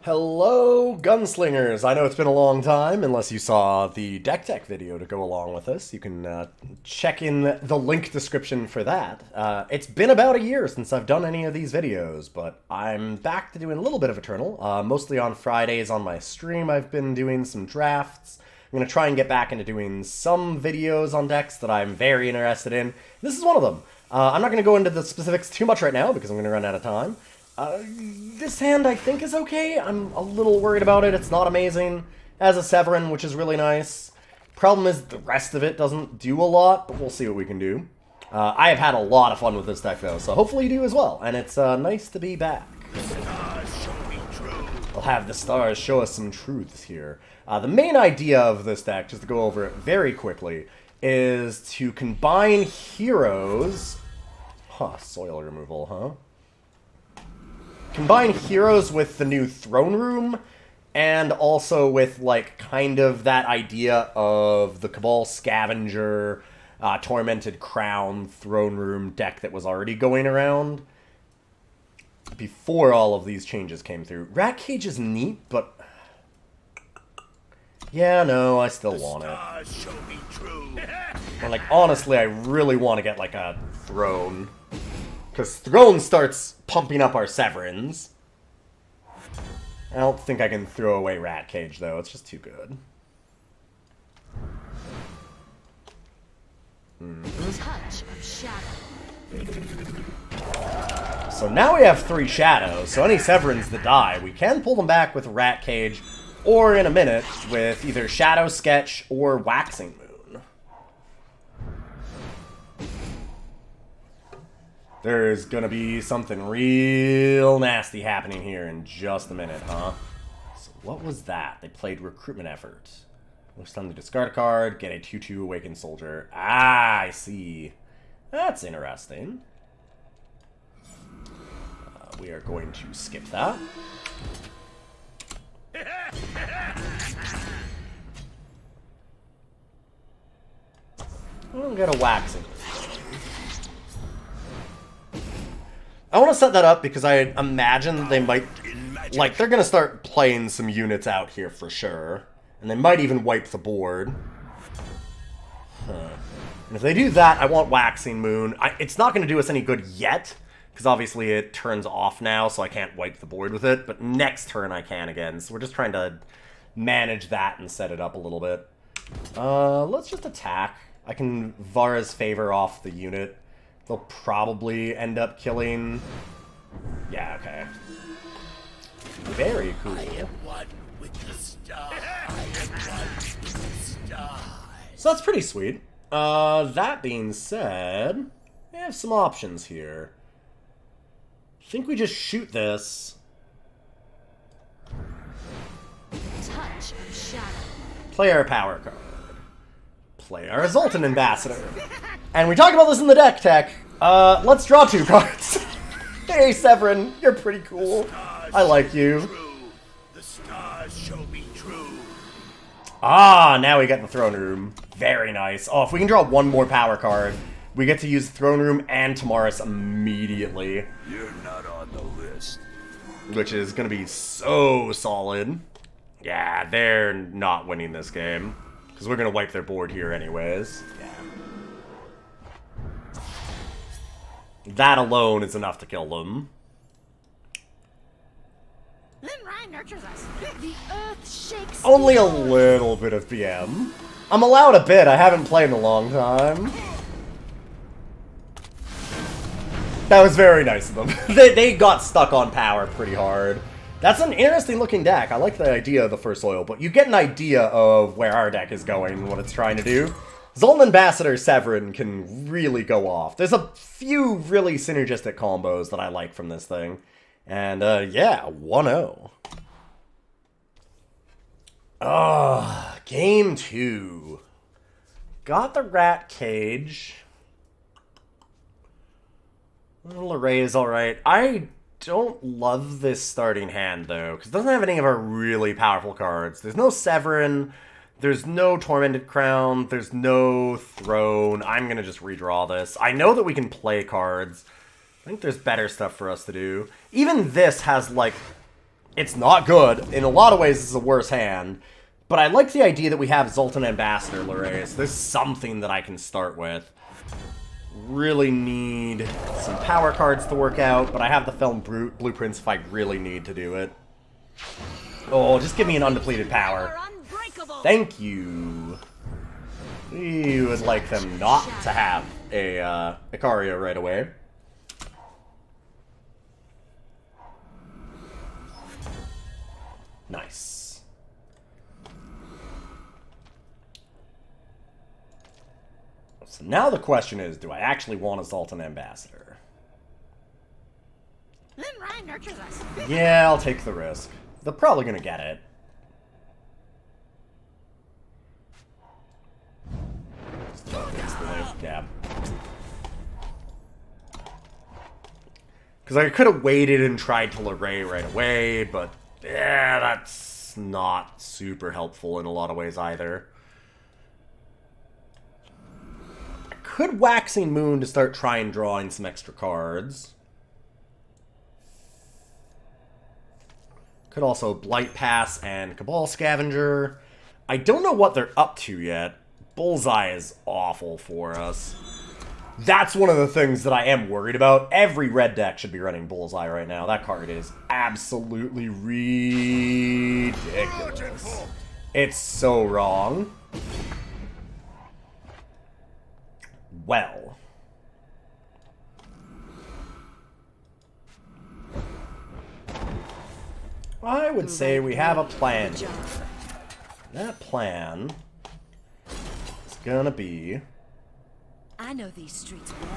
Hello, gunslingers! I know it's been a long time, unless you saw the deck tech video to go along with this. You can check in the link description for that. It's been about a year since I've done any of these videos, but I'm back to doing a little bit of Eternal. Mostly on Fridays on my stream, I've been doing some drafts. I'm going to try and get back into doing some videos on decks that I'm very interested in. This is one of them. I'm not going to go into the specifics too much right now, because I'm going to run out of time. This hand I think is okay. I'm a little worried about it. It's not amazing. It has a Severin, which is really nice. Problem is the rest of it doesn't do a lot, but we'll see what we can do. I have had a lot of fun with this deck though, so hopefully you do as well. And it's nice to be back. We'll have the stars show us some truths here. The main idea of this deck, just to go over it very quickly, is to combine heroes... soil removal, huh? Combine heroes with the new throne room, and also with, like, kind of that idea of the Cabal Scavenger, Tormented Crown throne room deck that was already going around before all of these changes came through. Rat Cage is neat, but... yeah, no, I still want it. And, like, honestly, I really want to get, like, a throne. Because Throne starts pumping up our Severins. I don't think I can throw away Rat Cage, though. It's just too good. Touch of shadow. So now we have 3 shadows, so any Severins that die, we can pull them back with Rat Cage, or in a minute, with either Shadow Sketch or Waxing Moon. There's gonna be something real nasty happening here in just a minute, huh? So what was that? They played Recruitment Effort. Looks time to discard a card, get a 2/2 Awakened Soldier. Ah, I see. That's interesting. We are going to skip that. We'll get a Waxing. I want to set that up because I imagine they might, like, they're going to start playing some units out here for sure. And they might even wipe the board. And if they do that, I want Waxing Moon. It's not going to do us any good yet, because obviously it turns off now, so I can't wipe the board with it. But next turn I can again, so we're just trying to manage that and set it up a little bit. Let's just attack. I can Vara's Favor off the unit. They'll probably end up killing... yeah, okay. Very cool. I am one with the stars. I am one with the stars. So that's pretty sweet. That being said, we have some options here. I think we just shoot this. Touch of shadow. Play our power card. Play our Xultan Ambassador. And we talked about this in the deck tech. Let's draw 2 cards. Hey, Severin, you're pretty cool. I like you. The stars show me true. Ah, now we get the throne room. Very nice. Oh, if we can draw 1 more power card, we get to use throne room and Tamarys immediately. You're not on the list. Which is going to be so solid. Yeah, they're not winning this game. Because we're going to wipe their board here anyways. Yeah. That alone is enough to kill them. Then Ryan nurtures us. The earth shakes. Only a little bit of BM. I'm allowed a bit. I haven't played in a long time. That was very nice of them. they got stuck on power pretty hard. That's an interesting looking deck. I like the idea of the first oil, but you get an idea of where our deck is going and what it's trying to do. Xultan Ambassador Severin can really go off. There's a few really synergistic combos that I like from this thing. And, yeah, 1-0. Game 2. Got the Rat Cage. Larai is alright. I don't love this starting hand, though, because it doesn't have any of our really powerful cards. There's no Severin. There's no Tormented Crown. There's no Throne. I'm going to just redraw this. I know that we can play cards. I think there's better stuff for us to do. Even this has, like, It's not good. In a lot of ways, this is a worse hand. But I like the idea that we have Xultan Ambassador Larai, so this is something that I can start with. Really need some power cards to work out, but I have the Feln blueprints if I really need to do it. Oh, just give me an undepleted power. Thank you. We would like them not to have a Icaria right away. Nice. So now the question is, do I actually want a Xultan Ambassador? Then Ryan nurtures us. Yeah, I'll take the risk. They're probably gonna get it. Yeah. Because I could have waited and tried to Larai right away, but yeah, that's not super helpful in a lot of ways either. I could Waxing Moon to start trying drawing some extra cards. Could also Blight Pass and Cabal Scavenger. I don't know what they're up to yet. Bullseye is awful for us. That's one of the things that I am worried about. Every red deck should be running Bullseye right now. That card is absolutely ridiculous. It's so wrong. Well. I would say we have a plan here. That plan is gonna be... I know these streets well.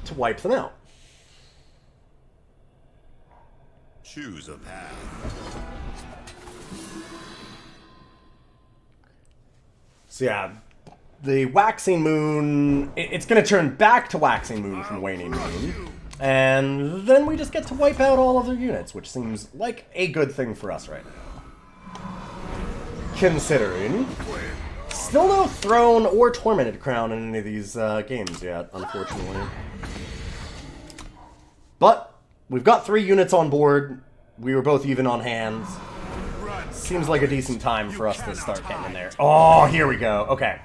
to wipe them out. Choose a path. So yeah, the Waxing Moon, it's going to turn back to Waxing Moon from Waning Moon. And then we just get to wipe out all of their units, which seems like a good thing for us right now. Considering... Still no Throne or Tormented Crown in any of these games yet, unfortunately. But, we've got 3 units on board. We were both even on hands. Seems like a decent time for us to start getting in there. Oh, here we go. Okay.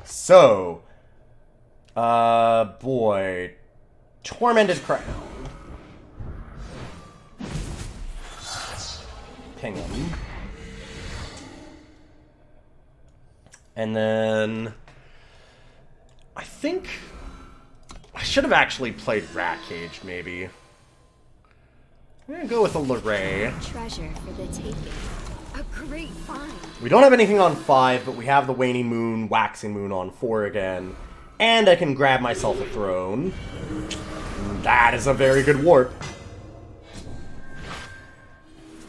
So, boy. Tormented Crown. Ping him. And then, I think I should have actually played Rat Cage, maybe. I'm gonna go with a Larai. Treasure for the taking. A great find. We don't have anything on 5, but we have the Waning Moon, Waxing Moon on 4 again. And I can grab myself a Throne. That is a very good warp.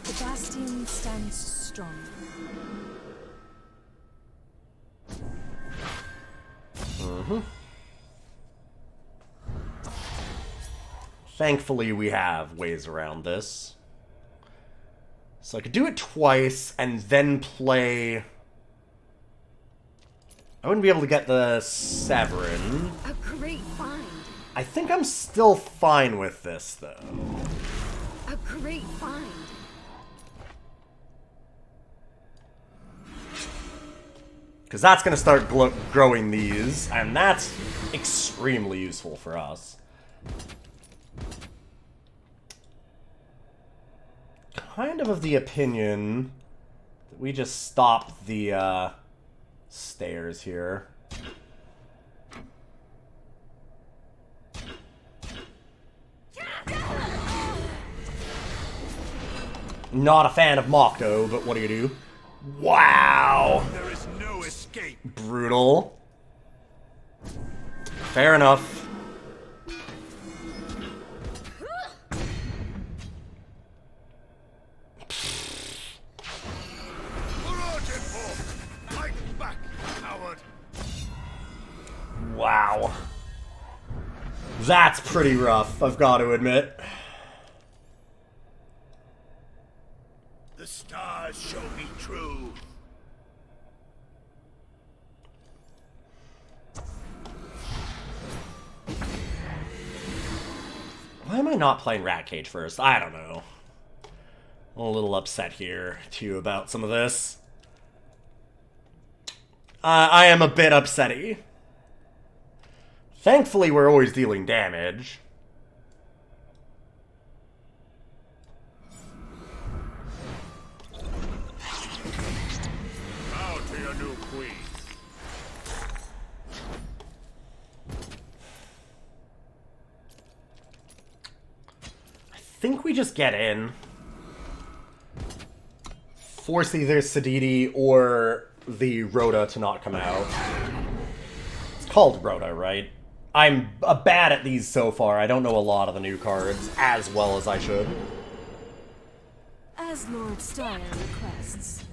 The bastion stands strong. Thankfully, we have ways around this. So I could do it twice and then play... I wouldn't be able to get the Severin. A great find. I think I'm still fine with this, though. A great find. Because that's going to start growing these, and that's extremely useful for us. Kind of the opinion that we just stop the stairs here. Not a fan of Mokto, but what do you do? Wow! There is no escape. Brutal. Fair enough. Fight back, coward. Wow. That's pretty rough, I've got to admit. The stars show me true. Why am I not playing Rat Cage first? I don't know. a little upset here, too, about some of this. I am a bit upsetty. Thankfully, we're always dealing damage. Bow to your new queen. I think we just get in. Force either Sadidi or the Rhoda to not come out. It's called Rhoda, right? I'm bad at these so far. I don't know a lot of the new cards as well as I should. As Lord Style requests.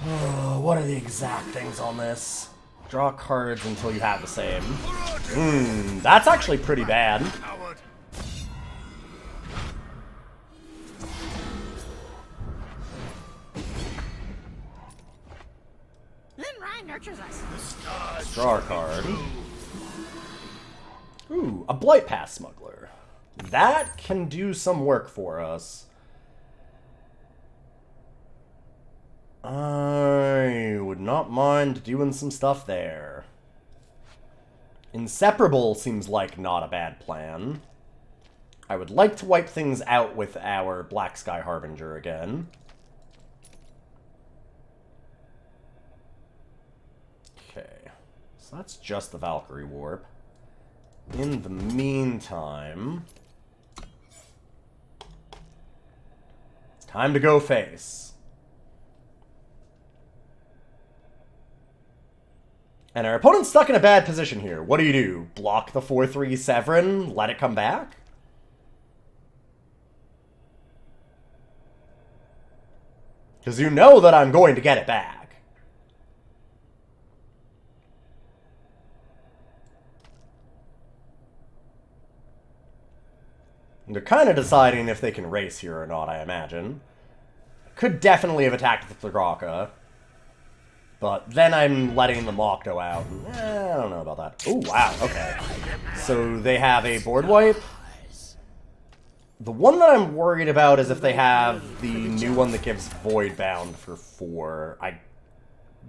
Oh, what are the exact things on this? Draw cards until you have the same. That's actually pretty bad. Coward. Larai nurtures us. The stars Draw a card. Ooh, a Blight Pass Smuggler. That can do some work for us. I would not mind doing some stuff there. Inseparable seems like not a bad plan. I would like to wipe things out with our Black Sky Harbinger again. Okay, so that's just the Valkyrie Warp. In the meantime, it's time to go face. And our opponent's stuck in a bad position here. What do? Block the 4-3 Severin? Let it come back? Because you know that I'm going to get it back. They're kind of deciding if they can race here or not, I imagine. Could definitely have attacked the Thraka. But then I'm letting the Mokto out. I don't know about that. Oh, wow, okay. So they have a board wipe. The one that I'm worried about is if they have the new one that gives Void Bound for 4. I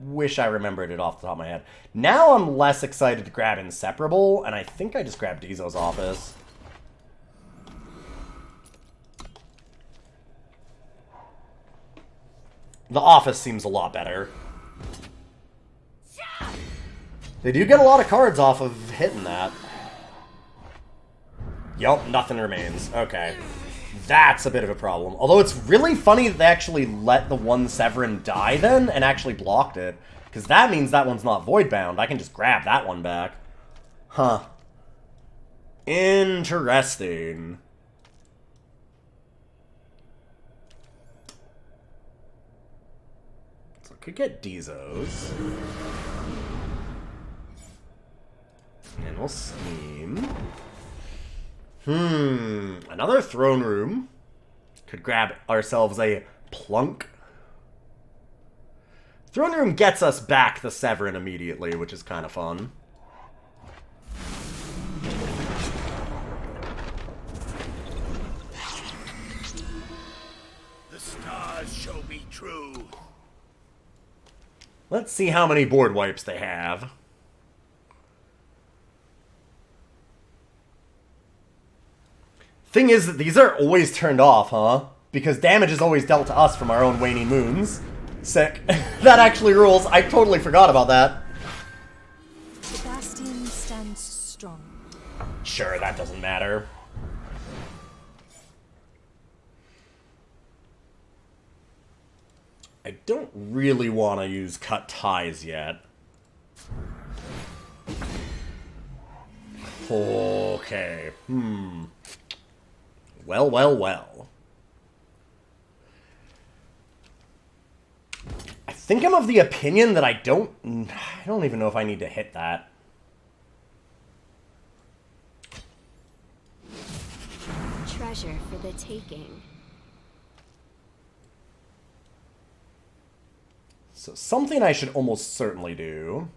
wish I remembered it off the top of my head. Now I'm less excited to grab Inseparable, and I think I just grabbed Dizo's Office. The Office seems a lot better. They do get a lot of cards off of hitting that. Yup, nothing remains. Okay. That's a bit of a problem. Although it's really funny that they actually let the one Severin die then and actually blocked it. Because that means that one's not void bound. I can just grab that one back. Huh. Interesting. So I could get Dizo's. And we'll scheme. Another throne room. Could grab ourselves a Plunk. Throne room gets us back the Severin immediately, which is kind of fun. The stars show me true. Let's see how many board wipes they have. Thing is that these are always turned off, huh? Because damage is always dealt to us from our own waning moons. Sick. That actually rules. I totally forgot about that. The bastion stands strong. Sure, that doesn't matter. I don't really want to use cut ties yet. Okay. Well, well, well. I think I'm of the opinion that I don't even know if I need to hit that. Treasure for the taking. So something I should almost certainly do.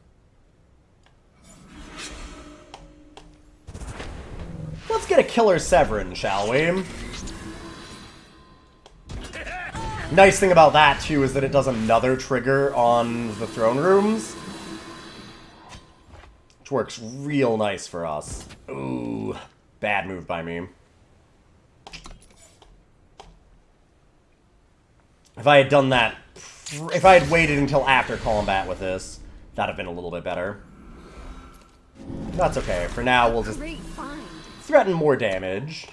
Let's get a killer Severin, shall we? Nice thing about that, too, is that it does another trigger on the throne rooms. Which works real nice for us. Ooh, bad move by me. If I had done that, if I had waited until after combat with this, that'd have been a little bit better. That's okay. For now, we'll just threaten more damage.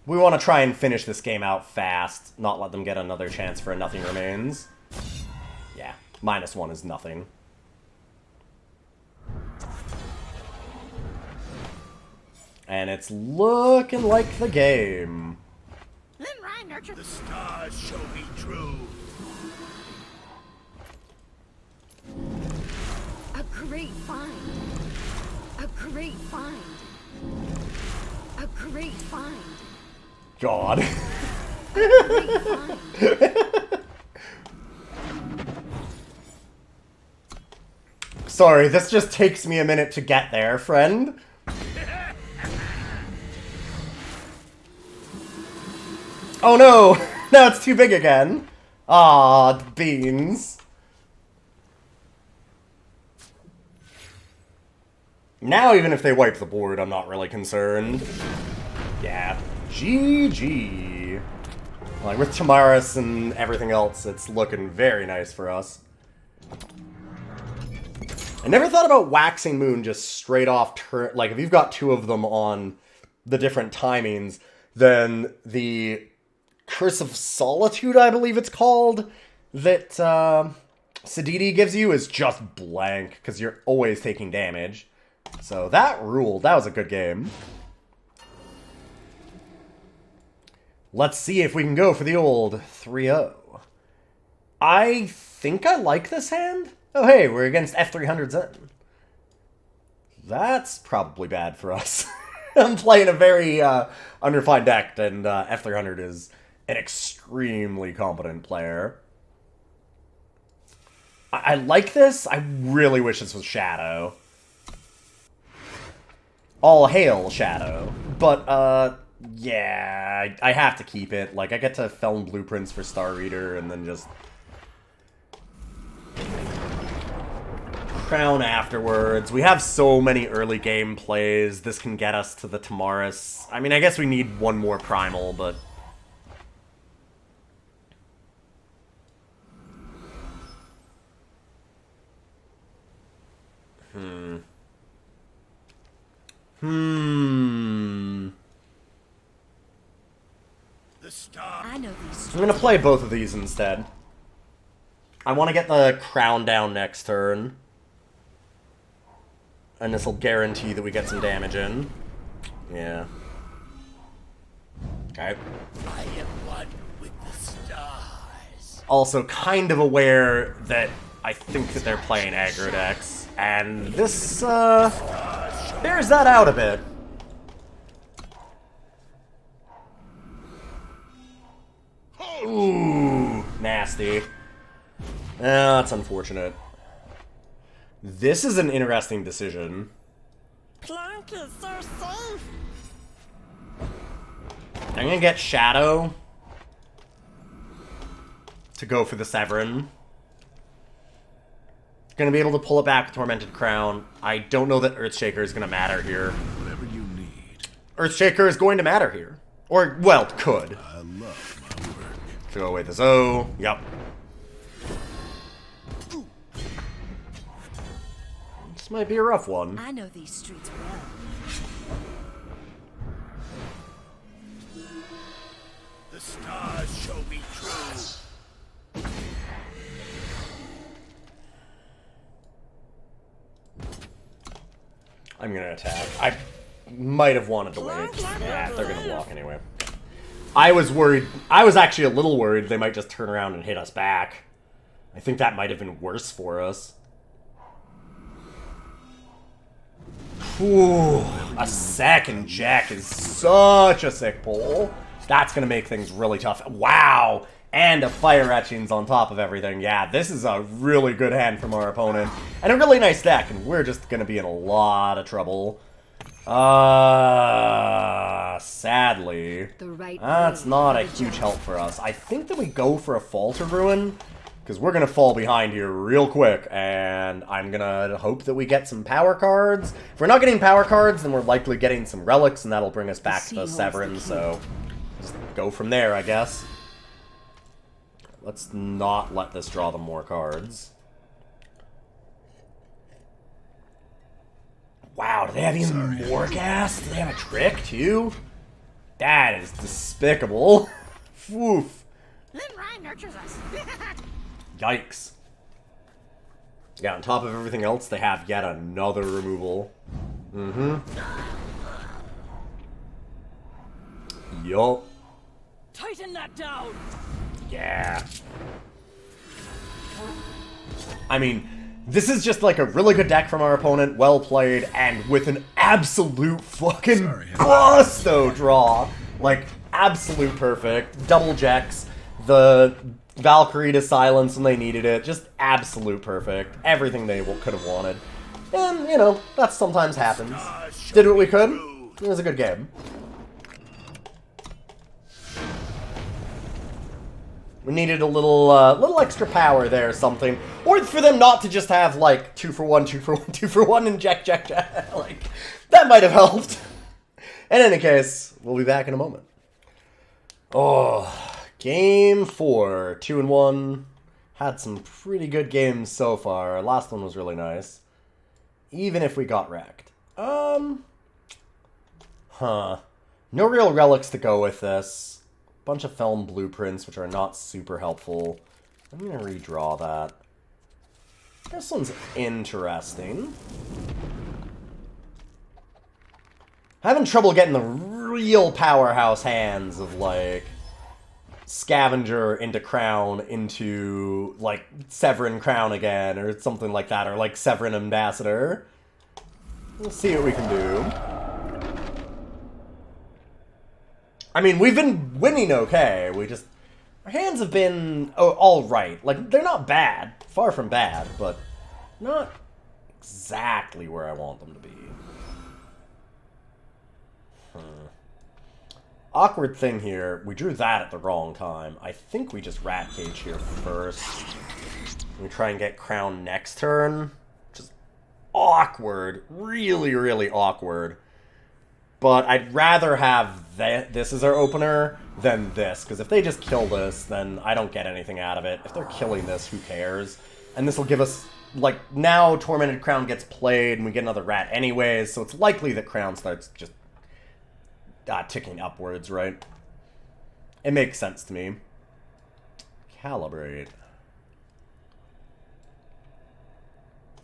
We want to try and finish this game out fast, not let them get another chance for a nothing remains. Yeah, -1 is nothing. And it's looking like the game. The stars show me true. A great find. A great find. A great find. God. A great find. Sorry, this just takes me a minute to get there, friend. Oh no! Now it's too big again. Aw, beans. Now even if they wipe the board, I'm not really concerned. Yeah. GG. Like, with Tamarys and everything else, it's looking very nice for us. I never thought about Waxing Moon just straight off turn. Like, if you've got 2 of them on the different timings, then the Curse of Solitude, I believe it's called, that Sadidi gives you is just blank, because you're always taking damage. So that ruled. That was a good game. Let's see if we can go for the old 3-0. I think I like this hand. Oh, hey, we're against F300 Zen. That's probably bad for us. I'm playing a very unrefined deck, and F300 is an extremely competent player. I like this. I really wish this was Shadow. All hail Shadow. But, yeah, I have to keep it. Like, I get to Feln Blueprints for Star Reader, and then just Crown afterwards. We have so many early game plays. This can get us to the Tamarys. I mean, I guess we need one more Primal, but The star. I know these. I'm gonna play both of these instead. I want to get the Crown down next turn. And this will guarantee that we get some damage in. Yeah. Okay. I am one with the stars. Also kind of aware that I think that they're playing aggro decks. And this, bears that out a bit. Ooh, nasty. That's unfortunate. This is an interesting decision. Plunk is so safe. I'm gonna get Shadow to go for the Severin. Gonna be able to pull it back with Tormented Crown. I don't know that Earthshaker is gonna matter here. Whatever you need. Earthshaker is going to matter here. Or, well, could. I love my work. Throw away this O. Yep. This might be a rough one. I know these streets well. The stars show me true. I'm gonna attack. I might have wanted to wait. Yeah, they're gonna block anyway. I was worried. I was actually a little worried they might just turn around and hit us back. I think that might have been worse for us. Ooh, a second Jack is such a sick pull. That's gonna make things really tough. Wow! And a Fire Etchings on top of everything. Yeah, this is a really good hand from our opponent. And a really nice deck, and we're just gonna be in a lot of trouble. Sadly, The right that's way not for a the huge just. help for us. I think that we go for a Falter Ruin, because we're going to fall behind here real quick, and I'm going to hope that we get some power cards. If we're not getting power cards, then we're likely getting some relics, and that'll bring us back to the Severin, so just go from there, I guess. Let's not let this draw them more cards. Wow, do they have even more gas? Do they have a trick, too? That is despicable. Woof. Larai nurtures us. Yikes. Yeah, on top of everything else, they have yet another removal. Yup. Tighten that down. Yeah. I mean, this is just like a really good deck from our opponent, well played, and with an absolute fucking busto draw. Like, absolute perfect. Double Jex, the Valkyrie to silence when they needed it, just absolute perfect. Everything they could have wanted. And, you know, that sometimes happens. Did what we could. It was a good game. We needed a little extra power there or something. Or for them not to just have, like, 2 for 1, 2 for 1, 2 for 1, and jack. Like, that might have helped. In any case, we'll be back in a moment. Oh, game 4, 2-1. Had some pretty good games so far. Our last one was really nice. Even if we got wrecked. No real relics to go with this. Bunch of Feln blueprints, which are not super helpful. I'm going to redraw that. This one's interesting. Having trouble getting the real powerhouse hands of, like, Scavenger into Crown into, like, Severin Crown again, or something like that, or, like, Severin Ambassador. We'll see what we can do. I mean, we've been winning okay. Our hands have been alright. Like, they're not bad. Far from bad, but not exactly where I want them to be. Awkward thing here. We drew that at the wrong time. I think we just Rat Cage here first. We try and get Crown next turn. Just awkward. Really, really awkward. But I'd rather have this as our opener than this, because if they just kill this, then I don't get anything out of it. If they're killing this, who cares? And this will give us, like, now Tormented Crown gets played, and we get another rat anyways, so it's likely that Crown starts just ticking upwards, right? It makes sense to me. Calibrate.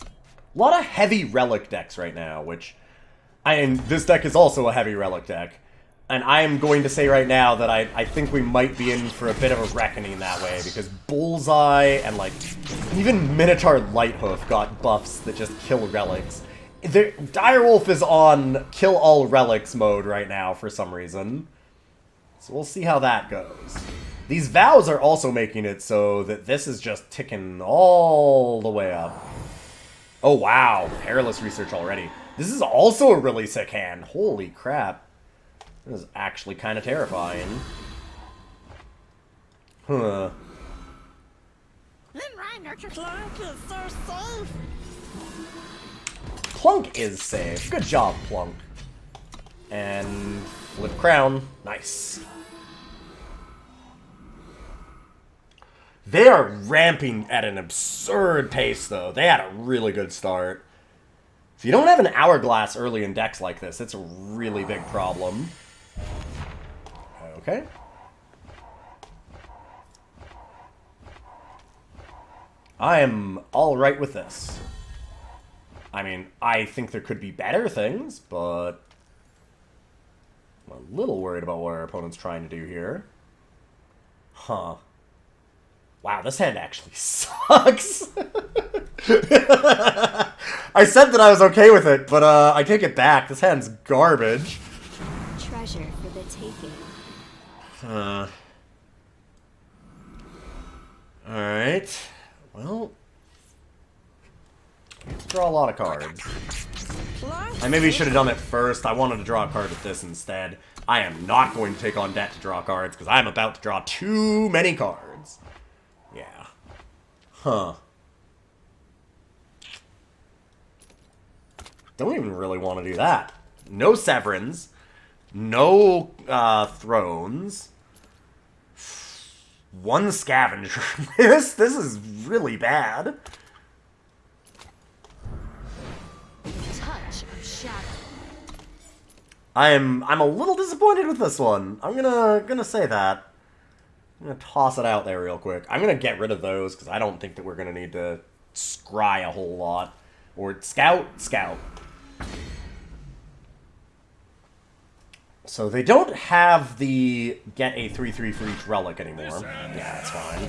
A lot of heavy relic decks right now, which... And this deck is also a heavy relic deck. And I am going to say right now that I think we might be in for a bit of a reckoning that way, because Bullseye and, like, even Minotaur Lighthoof got buffs that just kill relics. Direwolf is on kill all relics mode right now for some reason. So we'll see how that goes. These vows are also making it so that this is just ticking all the way up. Oh wow, Perilous Research already. This is also a really sick hand. Holy crap. This is actually kind of terrifying. Huh. Larai nurtures Plunk is so safe. Plunk is safe. Good job, Plunk. And flip Crown. Nice. They are ramping at an absurd pace, though. They had a really good start. If you don't have an Hourglass early in decks like this, it's a really big problem. Okay. I am alright with this. I mean, I think there could be better things, but I'm a little worried about what our opponent's trying to do here. Huh. Wow, this hand actually sucks. I said that I was okay with it, but I take it back. This hand's garbage. Treasure for the taking. Alright. Well, we have to draw a lot of cards. I maybe should have done it first. I wanted to draw a card with this instead. I am not going to take on debt to draw cards, because I'm about to draw too many cards. Yeah. Huh. Don't even really want to do that. No Severins. No Thrones. One Scavenger. This is really bad. Touch of shadow. I'm a little disappointed with this one. I'm gonna say that. I'm gonna toss it out there real quick. I'm gonna get rid of those because I don't think that we're gonna need to scry a whole lot. Or scout. So they don't have the get a 3/3 for each relic anymore. Yeah, that's fine.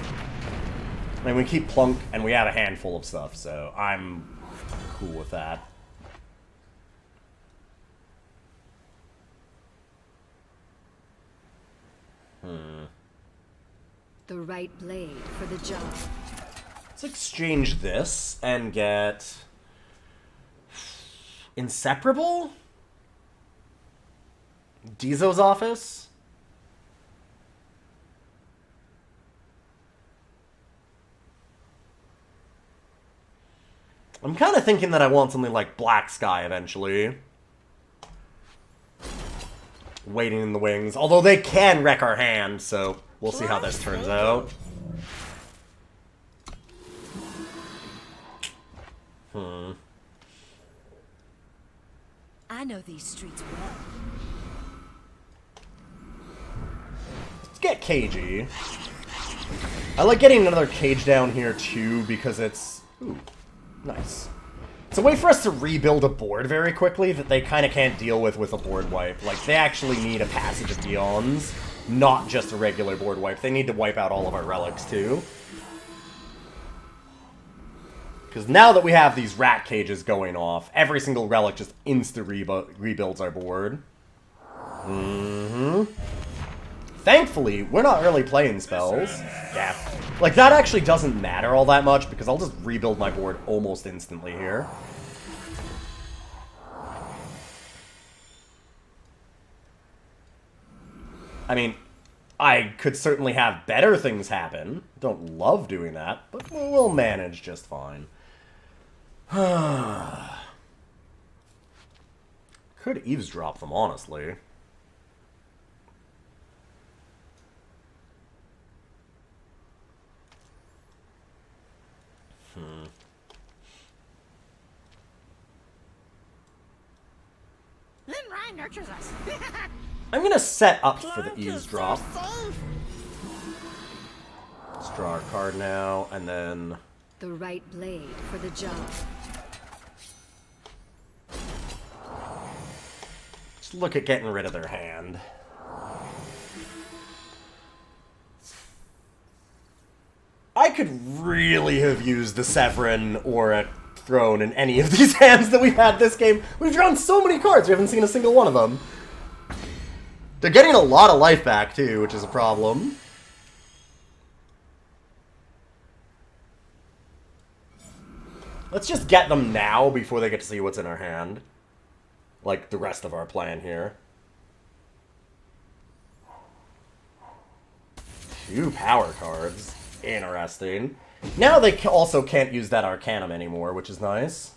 I mean, we keep Plunk, and we have a handful of stuff, so I'm cool with that. The right blade for the job. Let's exchange this and get Inseparable? Dizo's office? I'm kind of thinking that I want something like Black Sky eventually. Waiting in the wings. Although they can wreck our hand, so we'll see how this turns out. I know these streets well. Let's get cagey. I like getting another cage down here too because it's... Ooh, nice. It's a way for us to rebuild a board very quickly that they kind of can't deal with a board wipe. Like, they actually need a Passage of Eons, not just a regular board wipe. They need to wipe out all of our relics too. Because now that we have these rat cages going off, every single relic just rebuilds our board. Thankfully, we're not really playing spells. Yeah. Like, that actually doesn't matter all that much, because I'll just rebuild my board almost instantly here. I mean, I could certainly have better things happen. Don't love doing that, but we'll manage just fine. Could Eavesdrop them, honestly. Larai nurtures us. I'm gonna set up for the Eavesdrop. Let's draw our card now, and then... The right blade for the job. Just look at getting rid of their hand. I could really have used the Severin or a Throne in any of these hands that we've had this game. We've drawn so many cards, we haven't seen a single one of them. They're getting a lot of life back, too, which is a problem. Let's just get them now before they get to see what's in our hand. Like the rest of our plan here. 2 power cards. Interesting. Now they also can't use that Arcanum anymore, which is nice.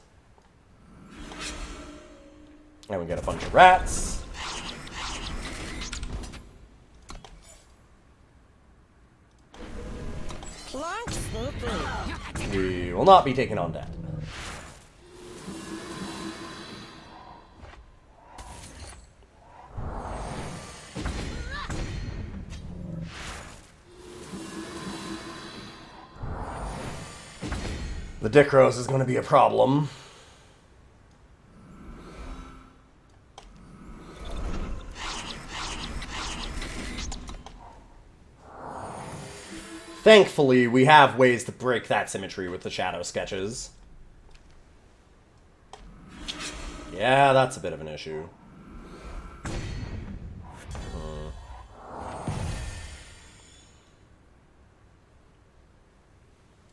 And we get a bunch of rats. We will not be taking on that. The Dick Rose is going to be a problem. Thankfully, we have ways to break that symmetry with the shadow sketches. Yeah, that's a bit of an issue.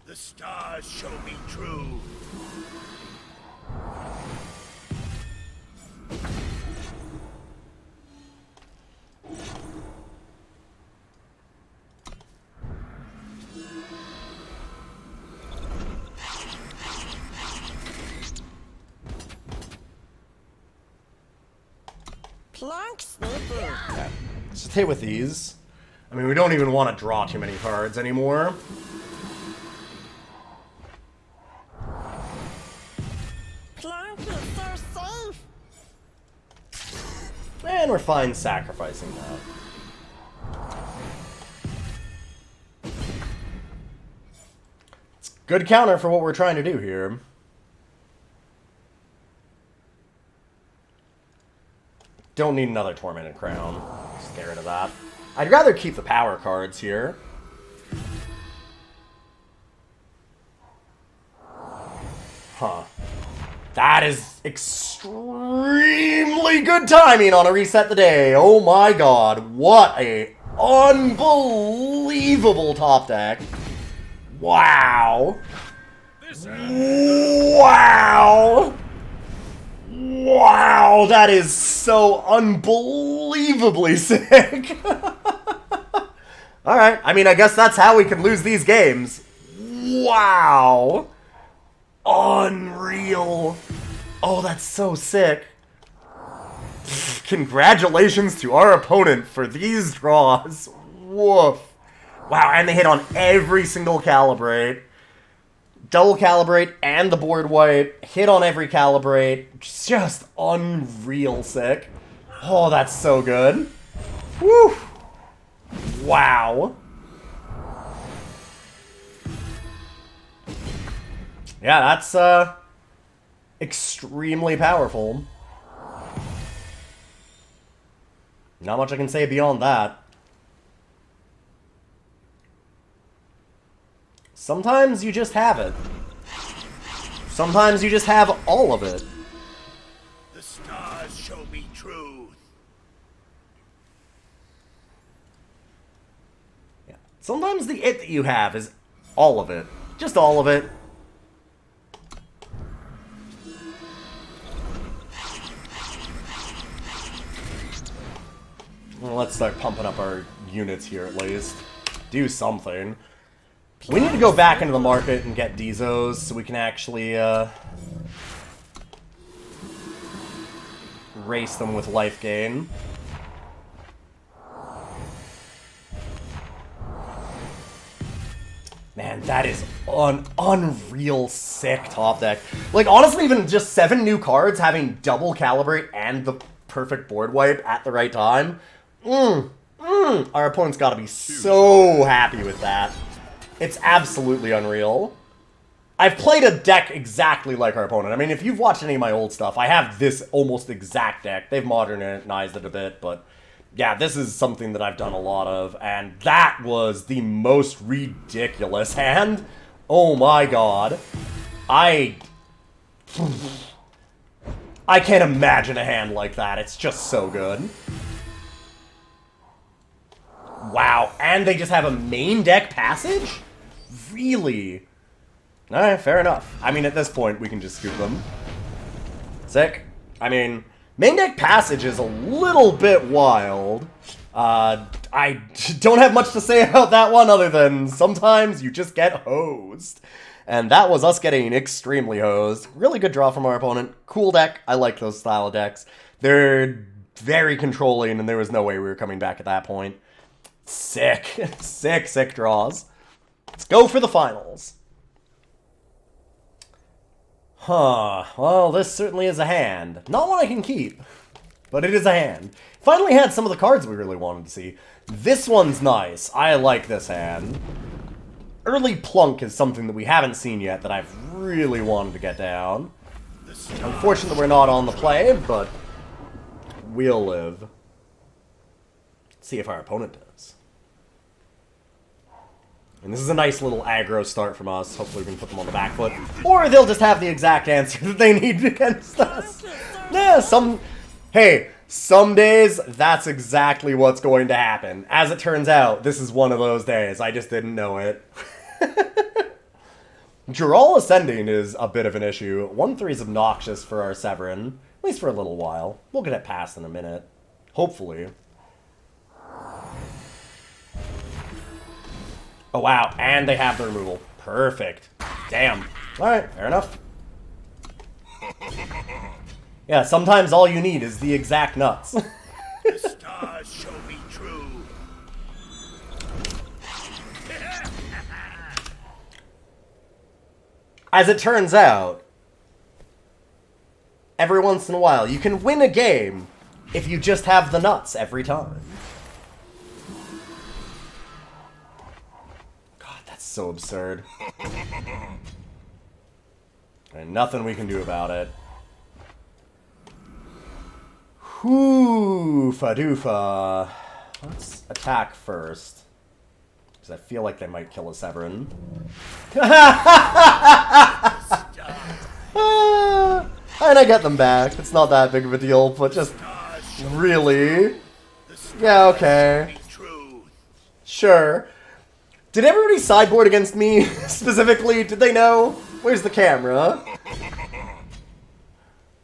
The stars show me true. Plunk snipping. Okay. Let's just hit with these. I mean, we don't even want to draw too many cards anymore. Plunk is so safe. And we're fine sacrificing that. It's a good counter for what we're trying to do here. Don't need another Tormented Crown. Just get rid of that. I'd rather keep the power cards here. Huh. That is extremely good timing on a reset the day. Oh my god. What a unbelievable top deck. Wow. Wow. Wow, that is so unbelievably sick. Alright, I mean, I guess that's how we can lose these games. Wow. Unreal. Oh, that's so sick. Congratulations to our opponent for these draws. Woof. Wow, and they hit on every single calibrate. Double calibrate and the board wipe. Hit on every calibrate. Just unreal sick. Oh, that's so good. Woo! Wow. Yeah, that's extremely powerful. Not much I can say beyond that. Sometimes you just have it. Sometimes you just have all of it. The stars show me truth. Yeah. Sometimes the it that you have is all of it. Just all of it. Well, let's start pumping up our units here at least. Do something. We need to go back into the market and get Dizos so we can actually race them with life gain. Man, that is an unreal sick top deck. Like, honestly, even just 7 new cards having double calibrate and the perfect board wipe at the right time. Our opponent's got to be so happy with that. It's absolutely unreal. I've played a deck exactly like our opponent. I mean, if you've watched any of my old stuff, I have this almost exact deck. They've modernized it a bit, but yeah, this is something that I've done a lot of, and that was the most ridiculous hand. Oh my god. I can't imagine a hand like that. It's just so good. Wow, and they just have a main deck passage? Really? Alright, fair enough. I mean, at this point, we can just scoop them. Sick. I mean, main deck passage is a little bit wild. I don't have much to say about that one other than sometimes you just get hosed. And that was us getting extremely hosed. Really good draw from our opponent. Cool deck. I like those style of decks. They're very controlling, and there was no way we were coming back at that point. Sick. Sick, sick draws. Let's go for the finals. Huh. Well, this certainly is a hand. Not one I can keep, but it is a hand. Finally had some of the cards we really wanted to see. This one's nice. I like this hand. Early Plunk is something that we haven't seen yet that I've really wanted to get down. Unfortunately, we're not on the play, but we'll live. Let's see if our opponent does. And this is a nice little aggro start from us. Hopefully we can put them on the back foot. Or they'll just have the exact answer that they need against us. Yeah, some days, that's exactly what's going to happen. As it turns out, this is one of those days. I just didn't know it. Jural Ascending is a bit of an issue. 1-3 is obnoxious for our Severin. At least for a little while. We'll get it past in a minute. Hopefully. Oh, wow. And they have the removal. Perfect. Damn. Alright, fair enough. Yeah, sometimes all you need is the exact nuts. as it turns out, every once in a while, you can win a game if you just have the nuts every time. God, that's so absurd. And nothing we can do about it. Hoofa doofa. Let's attack first. Because I feel like they might kill a Severin. And I get them back. It's not that big of a deal, but just really? Yeah, okay. Sure. Did everybody sideboard against me specifically? Did they know? Where's the camera?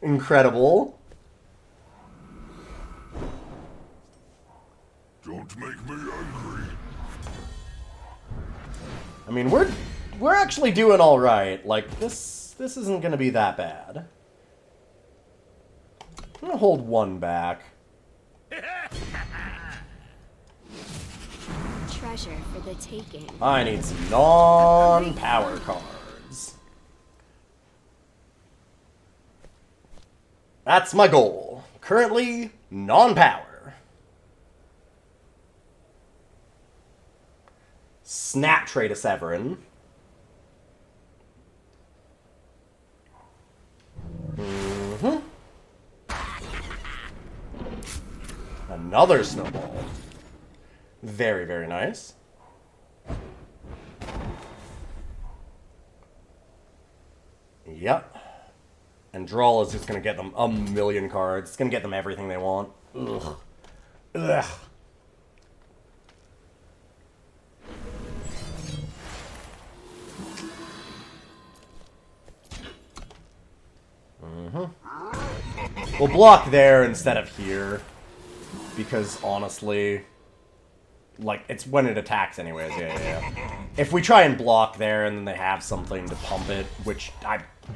Incredible. Don't make me angry. I mean, we're actually doing all right. Like this isn't gonna be that bad. I'm gonna hold one back. Treasure for the taking. I need some non-power cards. That's my goal. Currently, non-power. Snap trade a Severin. Another snowball. Very, very nice. Yep. And Drawl is just going to get them a million cards. It's going to get them everything they want. Ugh. Ugh. We'll block there instead of here. Because, honestly... Like, it's when it attacks anyways, yeah. If we try and block there and then they have something to pump it, which,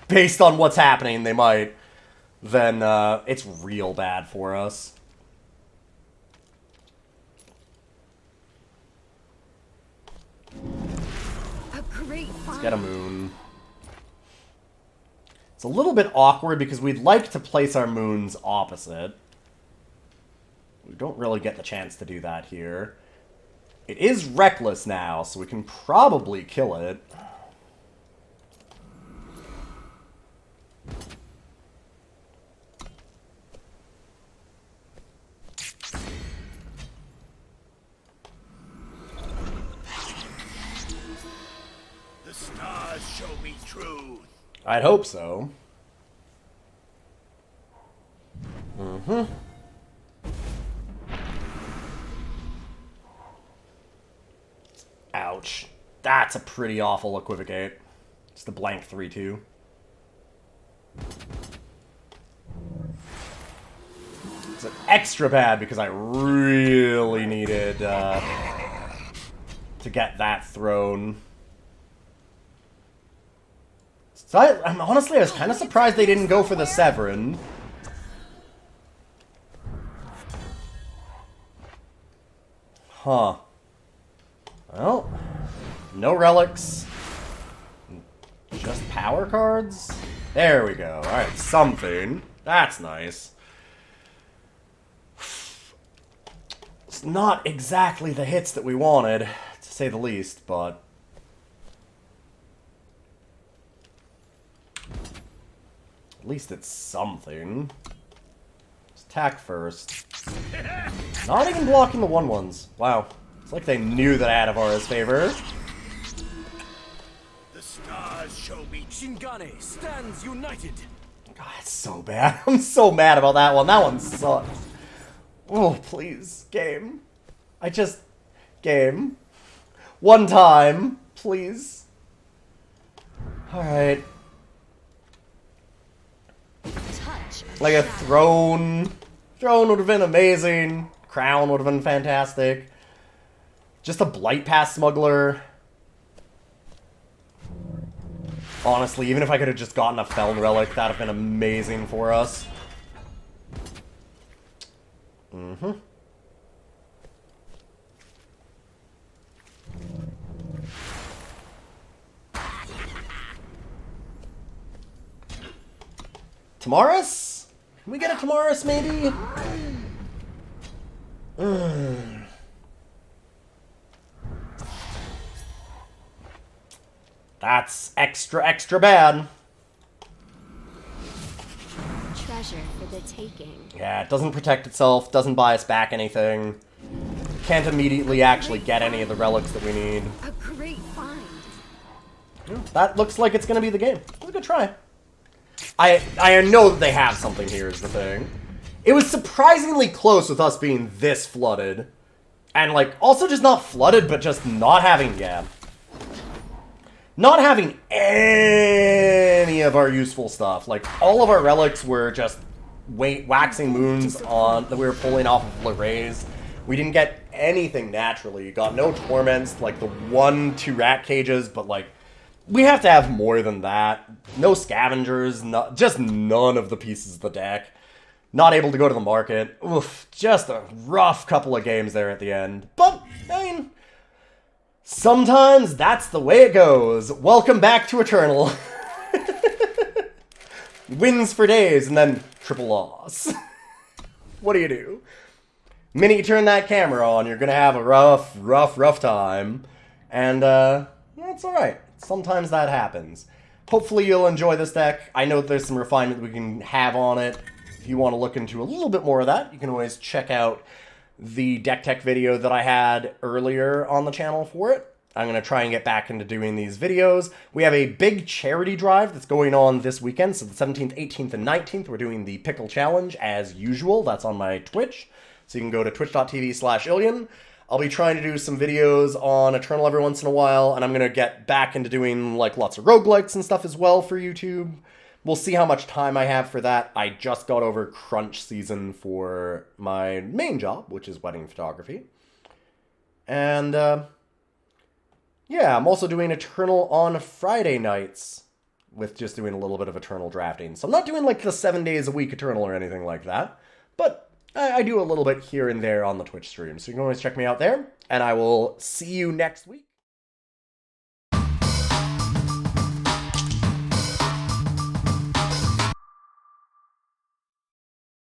based on what's happening, they might, then it's real bad for us. A great Let's get a moon. It's a little bit awkward because we'd like to place our moons opposite. We don't really get the chance to do that here. It is reckless now, so we can probably kill it. The stars show me truth. I'd hope so. Ouch. That's a pretty awful equivocate. It's the blank 3-2. It's extra bad because I really needed to get that thrown. So honestly, I was kind of surprised they didn't go for the Severin. Huh. Well, no relics. Just power cards? There we go. Alright, something. That's nice. It's not exactly the hits that we wanted, to say the least, but... at least it's something. Let's attack first. Not even blocking the 1/1s. Wow. It's like they knew that I had Vara's favor. The stars show me. Shingane stands united. God, it's so bad. I'm so mad about that one. That one sucks. Oh, please. Game. Game. One time. Please. Alright. Touch. Like a throne. Throne would have been amazing. Crown would have been fantastic. Just a Blight past Smuggler. Honestly, even if I could have just gotten a Feln relic, that would have been amazing for us. Tamarys? Can we get a Tamarys, maybe? That's extra bad. Treasure for the taking. Yeah, it doesn't protect itself, doesn't buy us back anything. Can't immediately actually get any of the relics that we need. A great find. That looks like it's going to be the game. It was a good try. I know that they have something here is the thing. It was surprisingly close with us being this flooded. And, like, also just not flooded, but just not having, yeah. Not having any of our useful stuff. Like, all of our relics were just waxing moons on that we were pulling off of Larai's. We didn't get anything naturally. Got no torments, like the 1-2 rat cages, but, like, we have to have more than that. No scavengers, just none of the pieces of the deck. Not able to go to the market. Oof, just a rough couple of games there at the end. But, I mean, sometimes that's the way it goes. Welcome back to Eternal. Wins for days and then triple loss. What do you do? Minute you turn that camera on, you're gonna have a rough time. And, that's alright. Sometimes that happens. Hopefully you'll enjoy this deck. I know there's some refinement we can have on it. If you want to look into a little bit more of that, you can always check out the deck tech video that I had earlier on the channel for it. I'm going to try and get back into doing these videos. We have a big charity drive that's going on this weekend, so the 17th, 18th, and 19th. We're doing the Pickle Challenge as usual. That's on my Twitch, so you can go to twitch.tv/Illian. I'll be trying to do some videos on Eternal every once in a while, and I'm going to get back into doing like lots of roguelikes and stuff as well for YouTube. We'll see how much time I have for that. I just got over crunch season for my main job, which is wedding photography. And, yeah, I'm also doing Eternal on Friday nights with just doing a little bit of Eternal drafting. So I'm not doing like the 7 days a week Eternal or anything like that, but I do a little bit here and there on the Twitch stream, so you can always check me out there, and I will see you next week.